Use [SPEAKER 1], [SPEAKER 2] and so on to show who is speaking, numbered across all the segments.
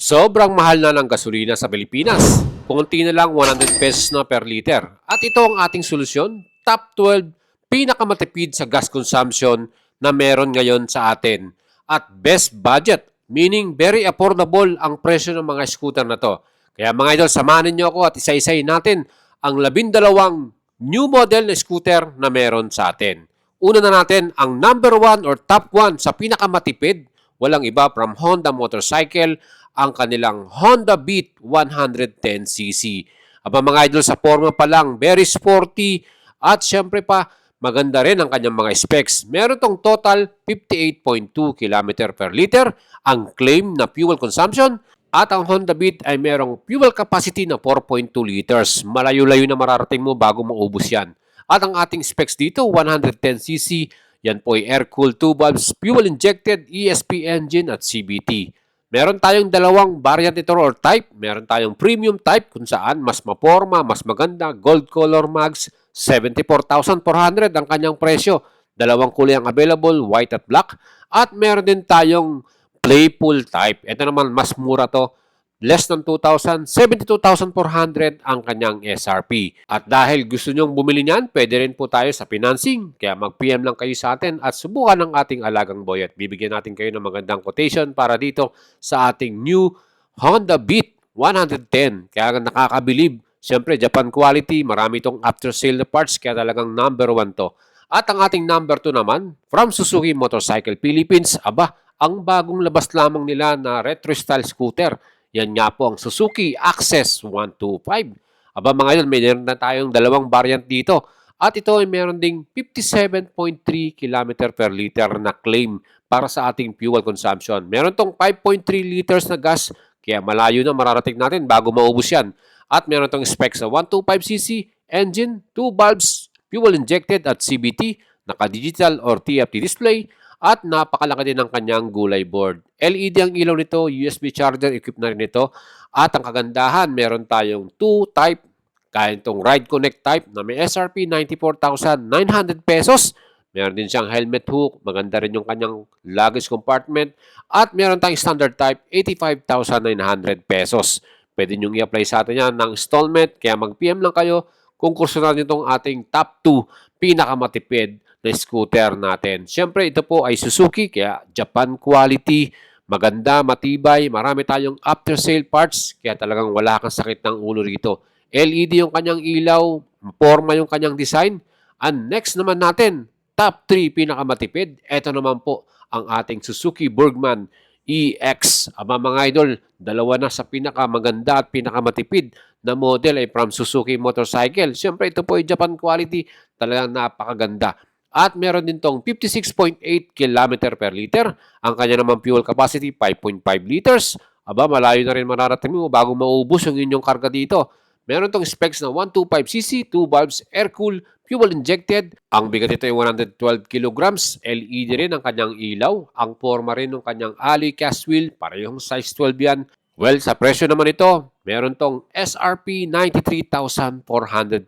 [SPEAKER 1] Sobrang mahal na ng gasolina sa Pilipinas. Kunti na lang 100 pesos na per liter. At ito ang ating solusyon, top 12 pinakamatipid sa gas consumption na meron ngayon sa atin. At best budget, meaning very affordable ang presyo ng mga scooter na to. Kaya mga idol, samahan niyo ako at isa-isahin natin ang 12 new model na scooter na meron sa atin. Una na natin ang number 1 or top 1 sa pinakamatipid, walang iba from Honda Motorcycle, ang kanilang Honda Beat 110cc. Aba mga idol, sa forma pa lang, very sporty at syempre pa, maganda rin ang kanyang mga specs. Meron tong total 58.2 km per liter ang claim na fuel consumption at ang Honda Beat ay merong fuel capacity na 4.2 liters. Malayo-layo na mararating mo bago maubos yan. At ang ating specs dito, 110cc, yan po ay air-cooled 2 valves, fuel-injected, ESP engine at CVT. Meron tayong dalawang variant ito or type. Meron tayong premium type kung saan mas maporma, mas maganda, gold color mags, 74,400 ang kanyang presyo. Dalawang kulay ang available, white at black. At meron din tayong playful type. Ito naman mas mura to. Less than 2,000, 72,400 ang kanyang SRP. At dahil gusto nyong bumili niyan, pwede rin po tayo sa financing. Kaya mag-PM lang kayo sa atin at subukan ng ating alagang boy at bibigyan natin kayo ng magandang quotation para dito sa ating new Honda Beat 110. Kaya nakakabilib. Siyempre, Japan quality, marami itong after-sale na parts, kaya talagang number 1 to. At ang ating number 2 naman, from Suzuki Motorcycle Philippines, aba, ang bagong labas lamang nila na retro-style scooter. Yan nga po ang Suzuki Access 125. Aba mga idol, meron na tayong dalawang variant dito. At ito ay meron ding 57.3 km per liter na claim para sa ating fuel consumption. Meron tong 5.3 liters na gas, kaya malayo na mararating natin bago maubos yan. At meron tong specs sa 125cc engine, 2 valves, fuel injected at CVT, naka-digital or TFT display, at napakalaki din ng kanyang gulay board. LED ang ilaw nito, USB charger equipped na rin ito. At ang kagandahan, meron tayong 2 type, kaya itong Ride Connect type na may SRP 94,900 pesos. Meron din siyang helmet hook, maganda rin yung kanyang luggage compartment. At meron tayong standard type, 85,900 pesos. Pwede nyo i-apply sa atin yan ng installment, kaya mag-PM lang kayo kung gusto natin itong ating top 2 pinakamatipid na scooter natin. Siyempre, ito po ay Suzuki, kaya Japan quality, maganda, matibay, marami tayong after-sale parts, kaya talagang wala kang sakit ng ulo rito. LED yung kanyang ilaw, forma yung kanyang design. And next naman natin, top 3 pinakamatipid. Ito naman po ang ating Suzuki Burgman EX. Aba mga idol, dalawa na sa pinakamaganda at pinakamatipid na model ay from Suzuki Motorcycle. Siyempre, ito po ay Japan quality, talagang napakaganda. At meron din tong 56.8 km per liter. Ang kanya naman fuel capacity, 5.5 liters. Aba, malayo na rin mararating mo bago maubos yung inyong karga dito. Meron tong specs na 125cc, 2 valves, air-cooled, fuel-injected. Ang bigat nito ay 112 kilograms. LED rin ang kanyang ilaw. Ang forma rin ng kanyang alloy cast wheel. Parehong size 12 yan. Well, sa presyo naman ito, meron tong SRP 93,400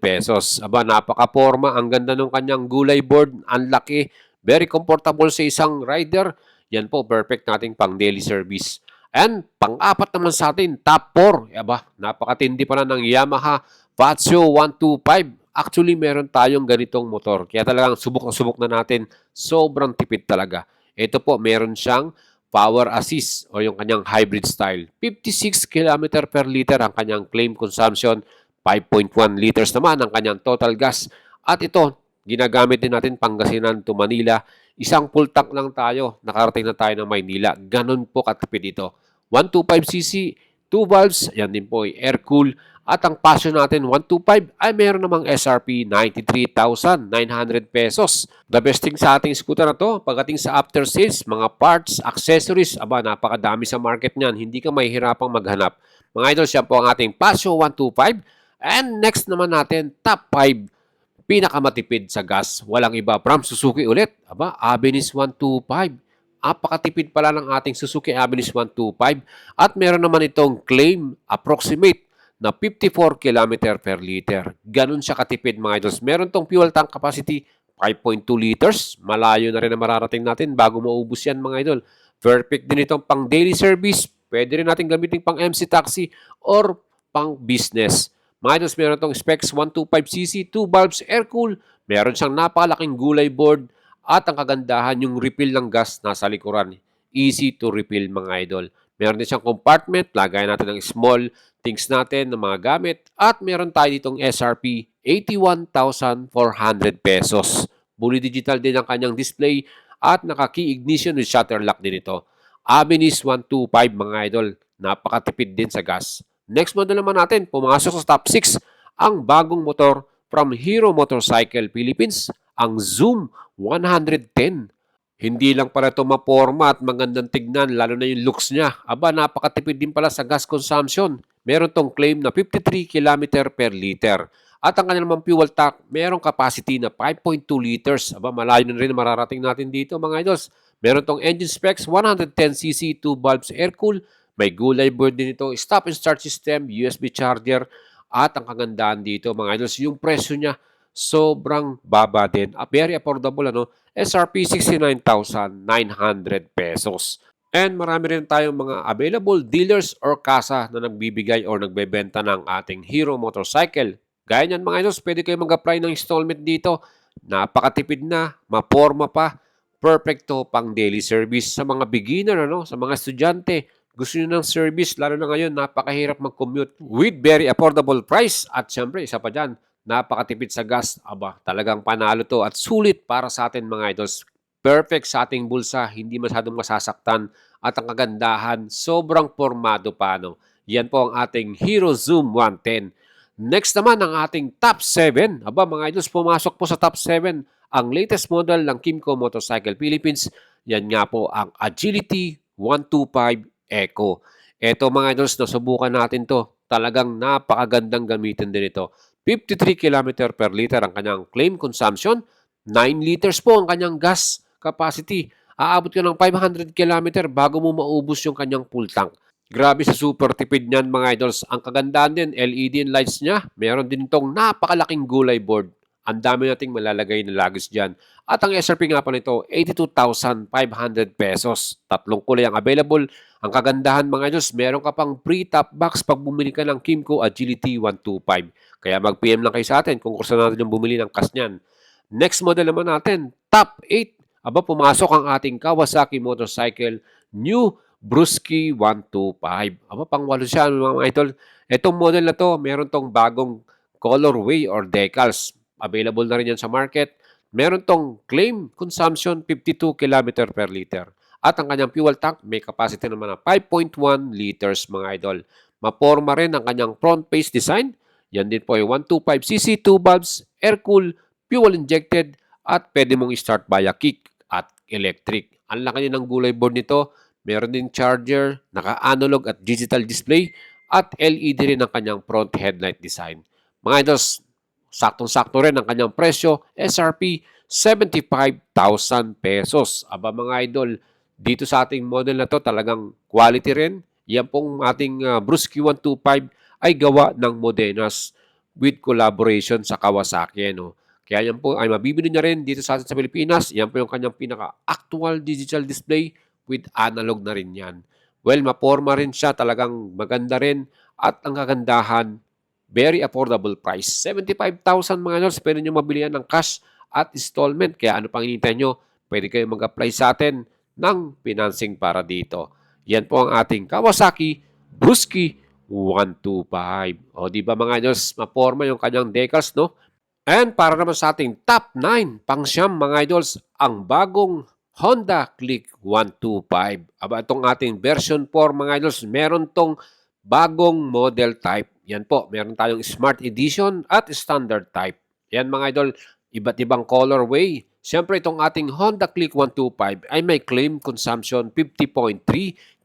[SPEAKER 1] pesos. Aba, napaka-forma. Ang ganda ng kanyang gulay board. Ang laki. Very comfortable sa isang rider. Yan po, perfect nating pang daily service. And pang-apat naman sa atin, top 4. Aba, napakatindi pala ng Yamaha Fazio 125. Actually, meron tayong ganitong motor. Kaya talagang subok na subok na natin. Sobrang tipid talaga. Ito po, meron siyang power assist o yung kanyang hybrid style. 56 km per liter ang kanyang claim consumption. 5.1 liters naman ang kanyang total gas. At ito, ginagamit din natin Pangasinan to Manila. Isang full tank lang tayo. Nakarating na tayo ng Maynila. Ganun po katipid ito. 125cc, 2 valves, yan din po ay air-cool. At ang Passion natin, 125, ay meron namang SRP 93,900 pesos. The best thing sa ating scooter na to, pagdating sa after sales, mga parts, accessories, aba, napakadami sa market niyan. Hindi ka mahihirapang maghanap. Mga idol, siya po ang ating Passion 125. And next naman natin, top 5 pinakamatipid sa gas. Walang iba, from Suzuki ulit. Aba, Avensis 125. Apakatipid pala ng ating Suzuki Avensis 125. At meron naman itong claim approximate na 54 km per liter. Ganun siya katipid mga idols. Meron tong fuel tank capacity 5.2 liters. Malayo na rin na mararating natin bago maubos yan mga idol. Perfect din itong pang daily service, Pwede rin natin gamitin pang MC taxi or pang business. Mga idols, meron itong specs 125cc, 2 valves, air-cool. Meron siyang napakalaking gulay board at ang kagandahan yung refill ng gas nasa likuran. Easy to refill mga idol. Meron din siyang compartment, lagay natin ng small things natin ng mga gamit at meron tayo ditong SRP 81,400 pesos. Fully digital din ang kanyang display at naka-key ignition with shutter lock din ito. Abenis 125 mga idol, napakatipid din sa gas. Next model naman natin, pumasok sa top 6 ang bagong motor from Hero Motorcycle Philippines, ang Zoom 110. Hindi lang pala ito maporma at magandang tignan, lalo na yung looks niya. Aba, napakatipid din pala sa gas consumption. Meron tong claim na 53 km per liter. At ang kanyang naman fuel tank, merong capacity na 5.2 liters. Aba, malayo na rin mararating natin dito mga idols. Meron tong engine specs, 110cc, 2 valves air-cool. May gulay board din ito, stop and start system, USB charger. At ang kagandahan dito mga idols, yung presyo niya, sobrang baba din. Very affordable, ano? SRP 69,900 pesos. And marami rin tayong mga available dealers or kasa na nagbibigay or nagbebenta ng ating Hero Motorcycle. Gaya niyan mga idols, pwede kayo mag-apply ng installment dito. Napakatipid na, maporma pa, perfecto pang daily service sa mga beginner, ano? Sa mga estudyante. Gusto nyo ng service, lalo na ngayon, napakahirap mag-commute with very affordable price. At syempre, isa pa dyan, napakatipid sa gas. Aba, talagang panalo to at sulit para sa atin mga idols. Perfect sa ating bulsa, hindi masyadong masasaktan at ang kagandahan, sobrang formado pa. No? Yan po ang ating Hero Zoom 110. Next naman ang ating top 7. Aba mga idols, pumasok po sa top 7 ang latest model ng Kimco Motorcycle Philippines. Yan nga po ang Agility 125 Eco. Ito mga idols, nasubukan natin to. Talagang napakagandang gamitin din ito. 53 km per liter ang kanyang claim consumption. 9 liters po ang kanyang gas capacity. Aabot ka ng 500 km bago mo maubos yung kanyang full tank. Grabe sa super tipid niyan mga idols. Ang kagandahan din, LED lights niya. Meron din itong napakalaking gulay board. Ang dami nating malalagay na lagos dyan. At ang SRP nga pa nito, 82,500 pesos. Tatlong kulay ang available. Ang kagandahan mga idols, meron ka pang free top box pag bumili ka ng Kimco Agility 125. Kaya mag-PM lang kayo sa atin kung gusto natin yung bumili ng cash niyan. Next model naman natin, top 8. Aba, pumasok ang ating Kawasaki motorcycle, New Brusky 125. Aba, pang-walo siya mga idol. Itong model na to, meron tong bagong colorway or decals. Available na rin yan sa market. Meron tong claim consumption 52 km per liter. At ang kanyang fuel tank may capacity naman na 5.1 liters mga idol. Maporma rin ang kanyang front face design. Yan din po ay 125cc, 2 valves, air-cool, fuel injected at pwede mong i-start via kick at electric. Ang laki ng gulay board nito. Meron din charger, naka-analog at digital display at LED rin ang kanyang front headlight design. Mga idols, saktong-sakto rin ang kanyang presyo, SRP 75,000 pesos. Aba mga idol, dito sa ating model na to talagang quality rin. Yan pong ating Brusky 125 ay gawa ng Modenas with collaboration sa Kawasaki. No? Kaya yan po ay mabibili niya rin dito sa atin sa Pilipinas. Yan po yung kanyang pinaka-actual digital display with analog na rin yan. Well, maporma rin siya. Talagang maganda rin. At ang kagandahan, very affordable price. 75,000 mga idols. Pwede nyo mabili yan ng cash at installment. Kaya ano pang hinihintay nyo? Pwede kayo mag-apply sa atin ng financing para dito. Yan po ang ating Kawasaki Brusky 125. O di ba mga idols, maporma yung kanyang decals, no? And para naman sa ating top 9, pang-siyam mga idols, ang bagong Honda Click 125. Aba, itong ating version 4 mga idols, meron tong bagong model type. Yan po, meron tayong Smart Edition at Standard type. Yan mga idol, iba't ibang colorway. Siyempre itong ating Honda Click 125 ay may claim consumption 50.3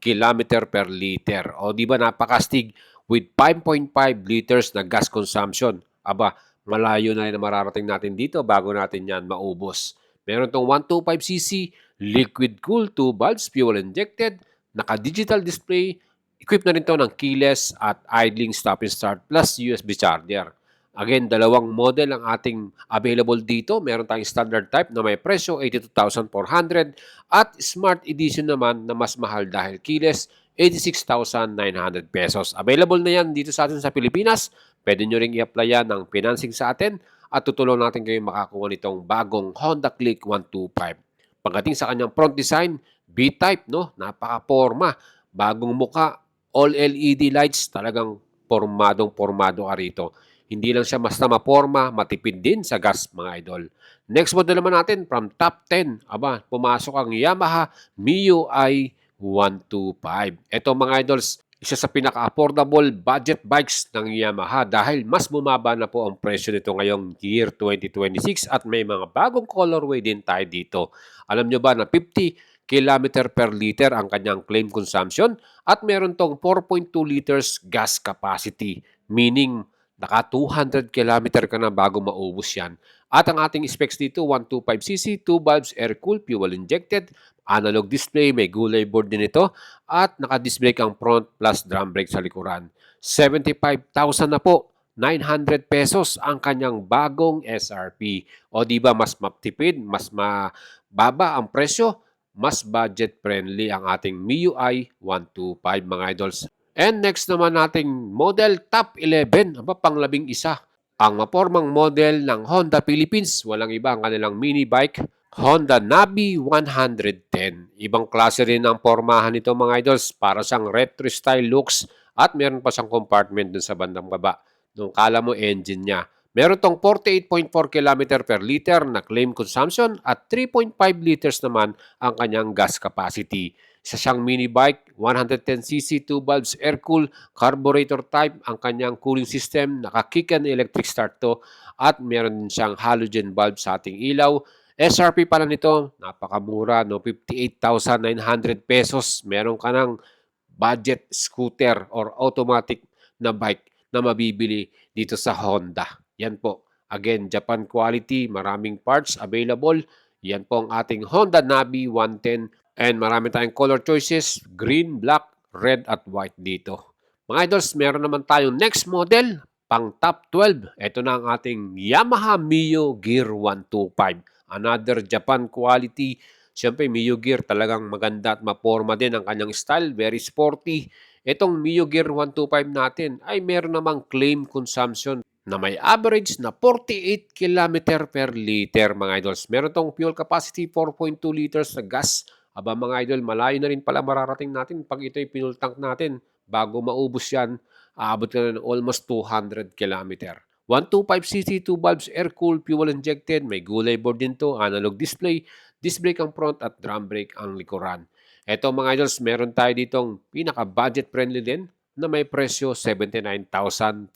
[SPEAKER 1] km per liter. O di ba napakastig with 5.5 liters na gas consumption. Aba, malayo na rin na mararating natin dito bago natin yan maubos. Meron itong 125cc, liquid cool 2 valves, fuel injected, naka-digital display, equipped na rin ito ng keyless at idling stop and start plus USB charger. Again, dalawang model ang ating available dito. Meron tayong standard type na may presyo 82,400 at smart edition naman na mas mahal dahil keyless, 86,900 pesos. Available na yan dito sa atin sa Pilipinas. Pwede nyo ring i-apply yan ng financing sa atin at tutulong natin kayo makakuha nitong bagong Honda Click 125. Pagdating sa kanyang front design, B-type, no? Napaka-porma. Bagong muka, all LED lights, talagang pormadong-pormado ka rito. Hindi lang siya basta maporma, matipid din sa gas, mga idol. Next model naman natin, from top 10, pumasok ang Yamaha MIUI 125. Ito mga idols, isa sa pinaka-affordable budget bikes ng Yamaha dahil mas bumaba na po ang presyo nito ngayong year 2026 at may mga bagong colorway din tayo dito. Alam nyo ba na 50 km per liter ang kanyang claim consumption at meron tong 4.2 liters gas capacity, meaning naka 200 km ka na bago maubos yan. At ang ating specs dito, 125cc, 2 valves, air-cooled, fuel-injected, analog display, may gulay board din ito, at naka-disc brake ang front plus drum brake sa likuran. 75,000 na po, 900 pesos ang kanyang bagong SRP. O di ba mas matipid, mas mababa ang presyo, mas budget friendly ang ating MIUI 125 mga idols. And next naman nating model top 11, pang-labing isa. Ang mapormang model ng Honda Philippines, walang iba ang kanilang mini bike, Honda Navi 110. Ibang klase rin ang pormahan nito mga idols, para siyang retro style looks at meron pa siyang compartment dun sa bandang baba. Nung kala mo engine niya. Meron tong 48.4 km per liter na claim consumption at 3.5 liters naman ang kanyang gas capacity. Isa siyang mini bike, 110cc, 2 valves, air-cooled, carburetor type ang kanyang cooling system, naka-kick and electric start to, at meron din siyang halogen bulb sa ating ilaw. SRP pala nito, napakamura, no? 58,900 pesos. Meron ka ng budget scooter or automatic na bike na mabibili dito sa Honda. Yan po. Again, Japan quality, maraming parts available. Yan po ang ating Honda Navi 110. And marami tayong color choices, green, black, red, at white dito. Mga idols, meron naman tayong next model, pang top 12. Ito na ang ating Yamaha Mio Gear 125. Another Japan quality. Siyempre, Mio Gear talagang maganda at maporma din ang kanyang style. Very sporty. Itong Mio Gear 125 natin ay meron namang claim consumption na may average na 48 km per liter mga idols. Meron tong fuel capacity 4.2 liters na gas. Mga idol, malayo na rin pala mararating natin pag ito'y fuel tank natin. Bago maubos yan, aabot ka na ng almost 200 km. 125cc, 2 valves, air-cooled, fuel-injected, may gulay board din to, analog display, disc brake ang front at drum brake ang likuran. Eto mga idols, meron tayo ditong pinaka-budget friendly din na may presyo 79,400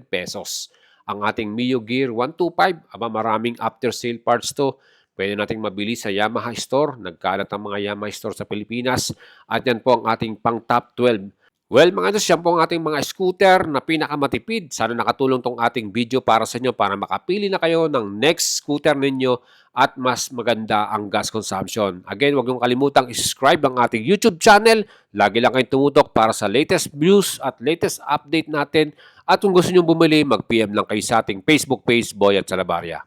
[SPEAKER 1] pesos. Ang ating Mio Gear 125, maraming after-sale parts to. Pwede nating mabili sa Yamaha Store. Nagkalat ang mga Yamaha Store sa Pilipinas. At yan po ang ating pang top 12. Well, mga idols, yan po ang ating mga scooter na pinakamatipid. Sana nakatulong tong ating video para sa inyo para makapili na kayo ng next scooter ninyo at mas maganda ang gas consumption. Again, huwag niyong kalimutang i-subscribe ang ating YouTube channel. Lagi lang kayong tumutok para sa latest news at latest update natin. At kung gusto niyong bumili, mag-PM lang kayo sa ating Facebook page, Boyet Salabarria.